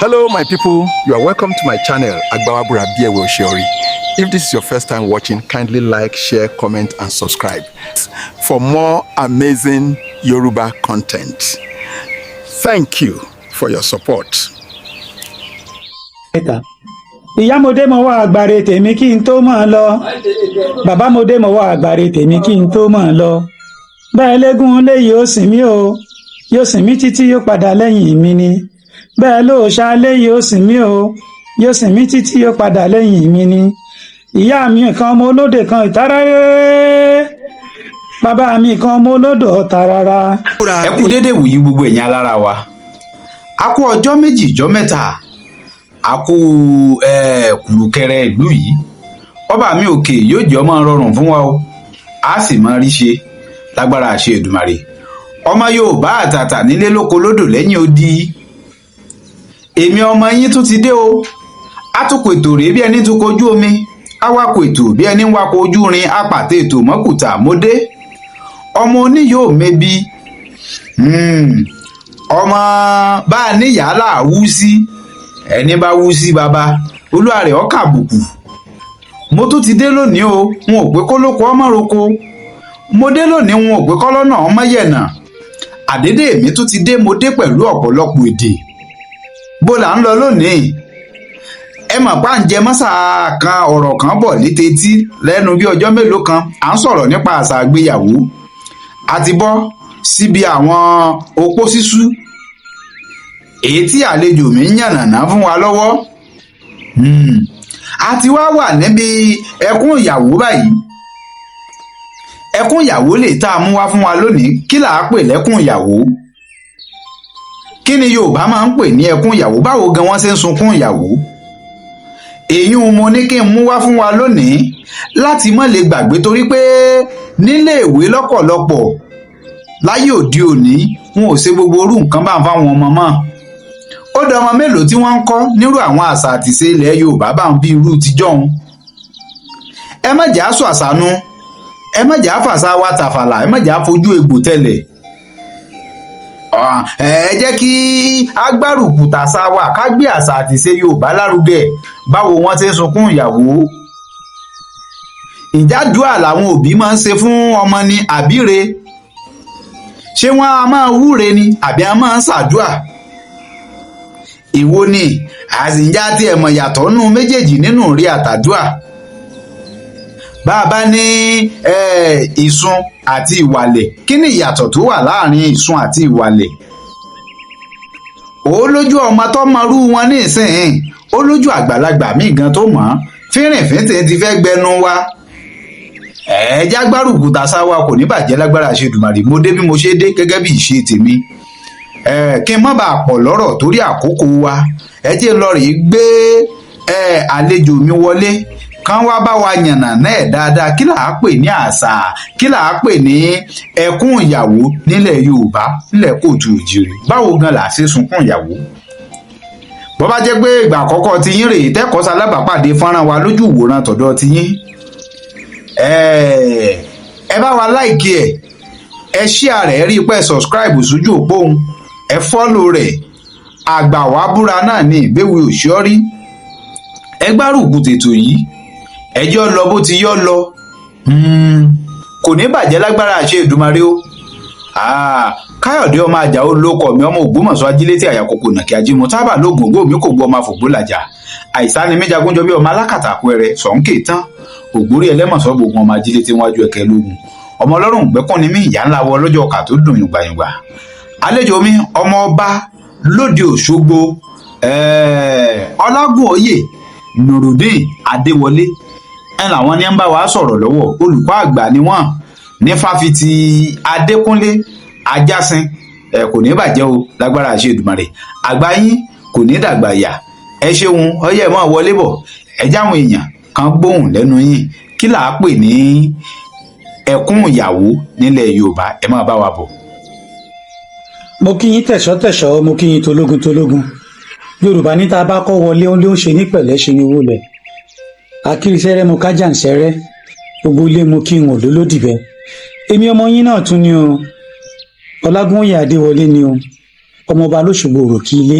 Hello, my people. You are welcome to my channel, Agbawabura Biewe Oshiori. If this is your first time watching, kindly like, share, comment, and subscribe for more amazing Yoruba content. Thank you for your support. Ìyá mo dé mo wá àgbàre tèmi kí n tó mọ̀ lọ. Bàbá mo dé mo wá àgbàre tèmi kí n tó mọ̀ lọ. Bẹ́ẹ̀ légún lé yóò sìn mí o, yóò sìn mí títí yóò padà lẹ́yìn mi ni. Bẹ́ẹ̀ lóòṣà lé yóò sìn mí o, yóò sìn mí títí yóò padà lẹ́yìn mi ni. Ìyá mi kan ọmọ olóde kan ìtaráré. Bàbá mi kan ọmọ olódò ọ̀tàràrà. Ẹ kú dédé wòyí gbogbo ẹ̀yin alára wa. A kú ọjọ́ méjì ọjọ́ mẹ́ta. A kú kùrùkẹrẹ ìlú yìí. Ọba mi òkè yóò jẹ́ ọmọ rọrùn fún wa o. A sì máa rí ṣe lágbára àṣẹ Èdùmàrè. Ọmọ Yorùbá àtàtà nílé lóko lódò lẹ́yìn odi. Èmi ọmọ yín tún ti dé o. Atukọ̀ ètò rèé bí ẹni tún kojú omi. Awakọ̀ ètò bí ẹni ń wakọ̀ ojú rin apàtẹ ètò mọ́kùtà mọ́dé. Ọmọ oníyòó mebi. Ọmọ bá a níyàálà wú sí. Ẹni bá wú sí baba olúwa rẹ̀ ó kàbùkù. Mo tún ti dé lónìí o, wọn ò pé kó lóko ọmọ roko. Mo dé lónìí wọn ò pé kọ́lọ́nà ọmọ yẹ̀nà. Àdédé mi tún ti dé, mo dé pẹ̀lú ọ̀pọ̀lọpọ̀ èdè. Bó là ń lọ lónìí? Ẹ mọ̀ pá ń jẹ mọ́sà kan ọ̀rọ̀ kan bọ̀ létetí lẹ́nu bí ọjọ́ mélòó kan. À ń sọ̀rọ̀ nípa àṣà àgbéyàwó. A ti bọ́ síbi àwọn opó sísú. Èyí tí àlejò mi ń yànnàná fún wa lọ́wọ́. A ti wá wà níbi ẹkún ìyàwó báyìí. Ẹkún ìyàwó lè tá a mú wá fún wa lónìí. Kí là á pè lẹ́kún ìyàwó? Kí ni Yorùbá máa ń pè ní ẹkún ìyàwó? Báwo gan wọ́n ṣe ń sunkún ìyàwó? Èyún mo ní kí n mú wá fún wa lónìí láti má lè gbàgbé, torí pé nílé ìwé lọ́pọ̀lọpọ̀ láyé òde òní wọn ò ṣe gbogbo orú nǹkan bá ń fáwọn ọmọ mọ́. Ó dọmọ mélòó tí wọ́n ń kọ́ nírú àwọn àṣà àtìṣe ilẹ̀ Yorùbá bá ń bí irú tijọ́hun. Ẹ má jà á sọ àṣà nu, ẹ má jà á fàṣà wa tàfàlà, ẹ má jà á fojú egbò tẹ̀lẹ̀. Ẹ jẹ́ kí agbárùkù tàṣà wa ká gbé àṣà àtìṣe Yorùbá lárugẹ. Báwo wọ́n ṣe ń sunkún ìyàwó? Ìjádùá làwọn òbí máa ń ṣe fún ọmọ ni àbíre? Ṣé wọ́n á máa wúre ni àbí á máa ń ṣàdúà? Èwo ni àsìnjá tí ẹ mọ̀ yàtọ̀ nù méjèèjì nínú rí àtàdúà? Bàbá ní ìsun àti ìwàlẹ̀. Kí ni ìyàtọ̀ tó wà láàrin ìsun àti ìwàlẹ̀? Ó lójú ọmọ tó mọrú wọn ní ìsìn, ó lójú àgbàlagbà míì gan tó mọ̀. Fínrìnfíntín ti fẹ́ gbẹnu wa. Ẹ̀ẹ́dá gbárùkù tàṣà wa kò ní bàjẹ́ lágbára àṣẹ Èdùmàrè. Mo dé bí mo ṣe dé gẹ́gẹ́ bí ìṣe tèmi. Kí n má bàa pọ̀ lọ́rọ̀ torí àkókò wa. Ẹ jẹ́ lọ rèé gbé àlejò mi wọlé kán wá bá wa yànnà náà dáadáa. Kí là á pè ní àṣà? Kí là á pè ní ẹkún ìyàwó nílẹ̀ Yorùbá, nílẹ̀ Kóòtù Òjìrì? Báwo gan là á ṣe sunkún ìyàwó? Bó bá jẹ́ pé ìgbà àkọ́kọ́ ti yín rèé tẹ́kọ̀ọ́ sálábàápàdé fọ́nrán wa lójú ìwòran tọ̀dọ̀ ti yín. Ẹ bá wa láìkí ẹ ṣíà rẹ̀, rí pé subscribe sójú òpó òun, ẹ fọ́lò rẹ̀. Àgbàwábúra náà ní Ìbéwé Òṣìọ́rí. Ẹ gbárùkù tètò yìí, ẹjọ́ lọ bó ti yọ́ lọ. Kò ní bàjẹ́ lágbára àṣẹ Èdùmàrè o. Káyọ̀dé ọmọ Àjàó lókọ mi, ọmọ Ògbómọ̀ṣọ́ ajílétí àyàkókò nàkí ajímọ tábà lóògùn mi kò gbọ́ ọmọ àfògbólàjà. Àìsàn ni méjagúnjọ bí ọmọ alákàtà àpẹẹrẹ sọ̀nkè tán. Ògbórí ẹlẹ́mọ̀sọ́ gbogbo ọmọ ajílétí wájú ẹ̀kẹ́ lógun. Ọmọ ọlọ́run gbẹ́kùn ni mí, ìyá ńlá wọ lọ́jọ́ ọkà tó dùn yùngbàyùngbà. Àlejò mi ọmọ ọba lóde Òṣogbo, Ọlágúnóyè Nurudeen Adéwọlé. Làwọn ní ń bá wa sọ̀rọ̀ lọ́wọ́. Olùkọ́ àgbà ni wọ́n ní fáfitì Adékúnlé Ajásin. Kò ní bàjẹ́ o lágbára àṣẹ Èdùmàrè. Àgbà yín kò ní dàgbà yà. Ẹ ṣeun, ọyẹ́ mọ́ wọlé bọ̀. Ẹ jáwọn èèyàn kan gbóhùn lẹ́nu yín. Kí là á pè ní ẹkún ìyàwó nílẹ̀ Yorùbá? Ẹ máa bá wa bọ̀. Mo kí yín tẹ̀ṣọ́, mo kí yín tológun. Yorùbá ní tá a bá kọ́ wọlé ó lé ó ṣe ní pẹ̀lẹ́ ṣe ni owó lẹ̀. Akírisẹ́rẹ́ mo kájà ń sẹ́rẹ́. Gbogbo ilé mo kí wọn lólódìbẹ́. Èmi ọmọ yín náà tún ni o. Ọlágúnóyè Adéwọlé ni o. Ọmọọba lóṣogbo òròkì ilé.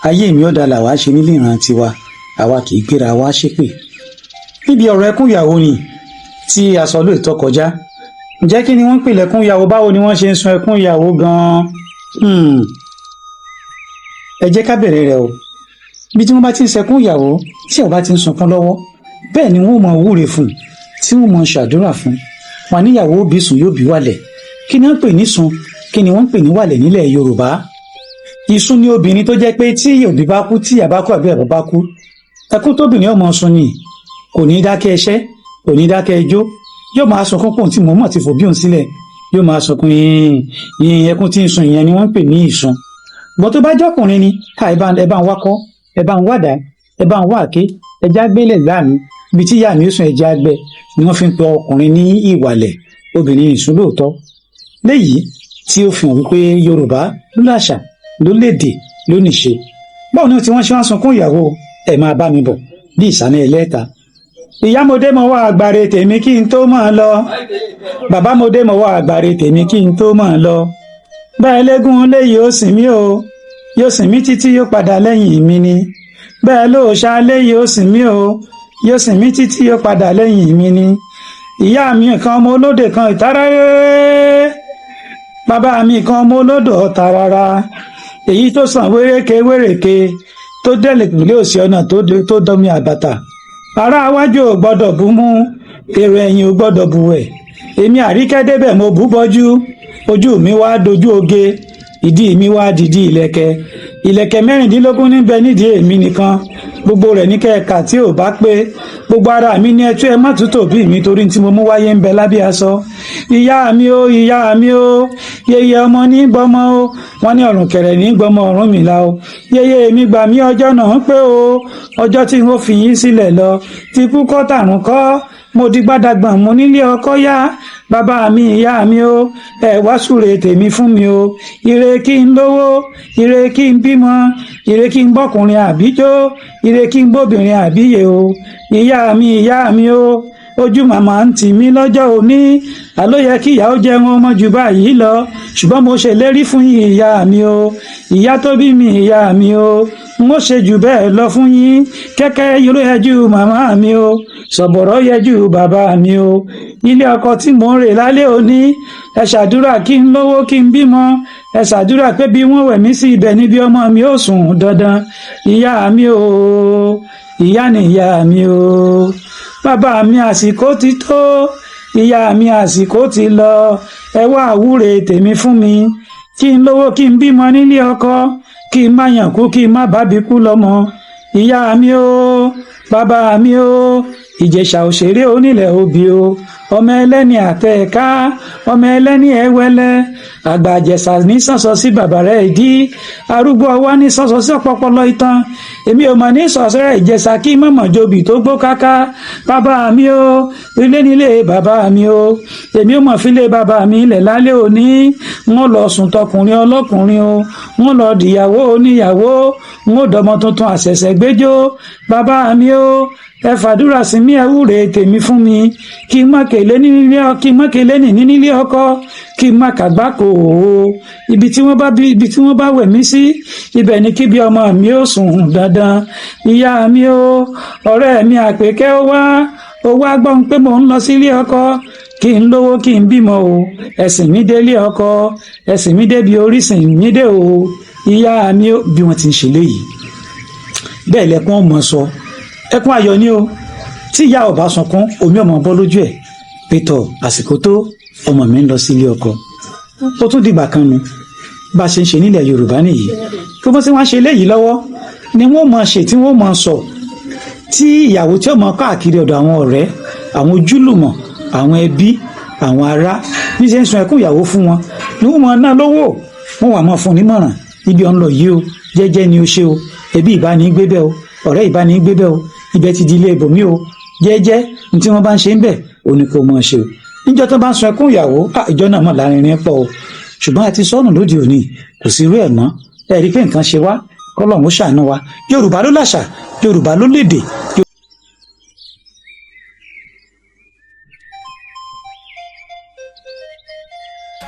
ayé mi ọ̀dà làwa ṣe nílé ìran tiwa àwa kì í gbéra wa ṣépè. níbi ọ̀rọ̀ ẹkún ìyàwó ni tí a sọ lóòótọ́ kọjá ǹjẹ́ kí ni wọ́n ń pè lẹ́kún ìyàwó báwo ni wọ́n ṣe ń sun ẹkún ìyàwó gan-an. ẹ jẹ́ ká bẹ̀rẹ̀ rẹ̀ o bí tí wọ́n bá ti ń sẹkún ìyàwó tí ọba ti ń sunkún lọ́wọ́ bẹ́ẹ̀ ni wọ́n mọ wúre fún tí wọ́n mọ ṣàdúrà fún wọn níyàwó òbí sùn yóò bí wàlẹ̀ kí ni wọ́n ń pè ní sun kí ni wọ́n ń pè ní wàlẹ̀ nílẹ̀ Yorùbá. ìsun ni obìnrin tó jẹ́ pé tí òbí bá kú tí ìyá bá kú àbí bàbá bá kú ẹkún tóbìnrin ọmọ sun ni kò ní dákẹ́ ẹṣẹ́ kò ní dákẹ́ ijó yóò máa sunkún pòun tí mo mọ̀ ti fò bí òun sílẹ̀ yóò máa sunkún yìnyín ẹkún tí ń sun ìyẹn ni wọ́n ń pè ní ìsun. gbọ́n tó bá jọ́kùnrin ni ẹ bá ń wákọ́ ẹ bá ń wádàá ẹ bá ń wá àké ẹja gbélé láàmú ibi tí ìyá mi ó sùn ẹja gbẹ ni wọ́n fi ń pe ọkùnrin ní ìwàlẹ̀ obìnrin ìsun lóòótọ́. léyìí tí ó fi hàn wípé Yorùbá ló láṣà ló lédè ló níṣe. báwo ni tí wọ́n ṣe wá sunkún ìyàwó ẹ máa bá mi bọ̀ bí ìsànà ẹlẹ́ta. ìyá mo dé mo wá àgbàre tèmi kí n tó mọ̀ lọ bàbá mo dé mo wá àgbàre tèmi kí n tó mọ̀ lọ bẹ́ẹ̀ légún léyìí ó sìn mí o yóò sìn mí títí yóò padà lẹ́yìn mi ni bẹ́ẹ̀ lóòṣà léyìí ó sìn mí o yóò sìn mí títí yóò padà lẹ́yìn mi ni ìyá mi kan ọmọ olóde kan ìtaráré bàbá mi kan ọmọ olódò ọ̀tàràrà èyí tó sàn wéréke tó délé ìpínlẹ̀ òsì ọ̀nà tó dọ́mi àbàtà ará iwájú ò gbọ́dọ̀ bú mú èrò ẹ̀yìn ò gbọ́dọ̀ bú wẹ̀ èmi Àríkẹ́ débẹ̀ mo bú bọ́jú ojú mi wá dojú oge ìdí mi wá dìdí ìlẹ̀kẹ̀ 16 níbẹ̀ nídìí èmi nìkan gbogbo rẹ̀ ní kẹ́ẹ̀ka tí ò bá pé gbogbo ara mi ní ẹtú ẹ má tún tòbí mi torí tí mo mú wáyé ń bẹ lábẹ́ aṣọ ìyá mi ó yeye ọmọ ní gbọmọ ó wọn ní ọrùn kẹrẹ ní gbọmọ Ọ̀rúnmìlà ó yeye mi gbà mí ọjọ́ náà pé o ọjọ́ tí mo fi yín sílẹ̀ lọ ti kú kọ́ tàrùn kọ́ mo di gbádàgbọ̀n mo nílé ọkọ yá bàbá mi ìyá mi ó ẹ wá súre tèmi fún mi o ire kí n lówó ire kí n bímọ ire kí n bọ́kùnrin àbíjó ire kí n bóbìnrin àbíyè o ìyá mi ó ojú màmá ń tì mí lọ́jọ́ òní àló yẹ kí ìyá ó jẹun ọmọ jù báyìí lọ ṣùgbọ́n mo ṣèlérí fún ìyá mi o ìyá tó bí mi ìyá mi o n ó ṣe jù bẹ́ẹ̀ lọ fún yín kẹ́kẹ́ yóò yẹ ju màmá mi o sọ̀bọ̀rọ̀ yẹ ju bàbá mi o ilé ọkọ tí mò ń rè lálẹ́ òní ẹ ṣàdúrà kí n lówó kí n bímọ ẹ ṣàdúrà pé bí wọ́n wẹ̀ mí sí ibẹ̀ níbi ọmọ mi ó sùn dandan ìyá mi o ìyá ni ìyá mi o bàbá mi àsìkò ti tó ìyá mi àsìkò ti lọ ẹ wá àwúre tèmi fún mi kí n lówó kí n bímọ nílé ọkọ kí n má yàn kú kí n má bábí kú lọ́mọ ìyá mi o bàbá mi o Ìjẹ̀ṣà òṣèré onílẹ̀ obì o ọmọ ẹlẹ́ni àtẹ̀ẹ̀ká ọmọ ẹlẹ́ni ẹ̀wẹ́lẹ́ àgbà Ìjẹ̀ṣà ní sọ̀sọ̀ sí bàbá rẹ̀ ìdí arúgbó ọwá ní sọ̀sọ̀ sí ọ̀pọ̀pọ̀lọ ìtàn èmi ò mà ní sọ̀sọ̀ rẹ̀ Ìjẹ̀ṣà kí mọ̀mọ̀ jobi tó gbó káká bàbá mi o ilé nílé bàbá mi o èmi ò mọ̀ fílé bàbá mi ilẹ̀ lálẹ́ òní wọ́n lọ sùn tọkùnrin ọlọ́kùnrin o wọ́n lọ dìyàwó oníyàwó wọ́n dọmọ tuntun àṣẹ̀ṣẹ̀ gbẹ́jọ́ bàbá mi o ẹ fàdúrà sí mi ẹ wúre tèmi fún mi kí n má kèlé ní nílé ọkọ kí n má kàgbákò o ibi tí wọ́n bá wẹ̀ mí sí ibẹ̀ ni kí bí ọmọ mi ó sùn dandan ìyá mi o ọ̀rẹ́ mi Àpèkẹ́ ó wá gbọ́n pé mò ń lọ sílé ọkọ kí n lówó kí n bímọ o ẹ̀sìn mi délé ọkọ ẹ̀sìn mi débi orísìn mi dé o ìyá mi ó bí wọ́n ti ń ṣe léyìí bẹ́ẹ̀ lẹ́kún ọmọ sọ ẹkún ayọ̀ ni o tí ìyá ọba sunkún omi ọmọ bọ́ lójú ẹ̀ pétọ àsìkò tó ọmọ mi ń lọ sílé ọkọ ó tún dìgbà kan nu bá a ṣe ń ṣe nílẹ̀ Yorùbá nìyí kí wọ́n sì wá ṣe léyìí lọ́wọ́ ni wọ́n mọ̀ ṣe tí wọ́n mọ̀ sọ tí ìyàwó tí ó mọ̀ káàkiri ọ̀dọ̀ àwọn ọ̀rẹ́ àwọn ojúlùmọ̀ àwọn ẹbí àwọn ará bí ṣe ń sun ẹkún ìyàwó fún wọn ni wọ́n mọ̀ náà lówó wọ́n wà mọ̀ fún nímọ̀ràn ibi ọ̀n lọ yìí o jẹ́jẹ́ ni ó ṣe o ẹbí ìbáni gbé bẹ́ẹ̀ o ọ̀rẹ́ ìbáni gbé bẹ́ẹ̀ o ibẹ̀ ti di ilé ibòmí o jẹ́jẹ́ ní tí wọ́n bá ń ṣe ń bẹ̀ ò ní kó mọ̀ ṣe o níjọ́ tó bá ń sun ẹkún ìyàwó ìjọ náà mọ̀ lárinrin pọ̀ o ṣùgbọ́n àti sọ́nù lóde òní kò sí irú ẹ̀ mọ́ ẹ rí i pé nǹkan ṣe wá kọ́lọ́hún ó ṣàánú wa Yorùbá ló láṣà Yorùbá ló lédè.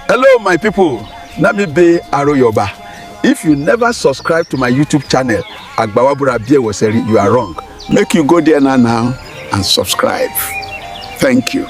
Hello my people, na me be Aroyoba. If you never subscribe to my YouTube channel, Agbawabura Biewoseri, you are wrong. Make you go there now and subscribe. Thank you.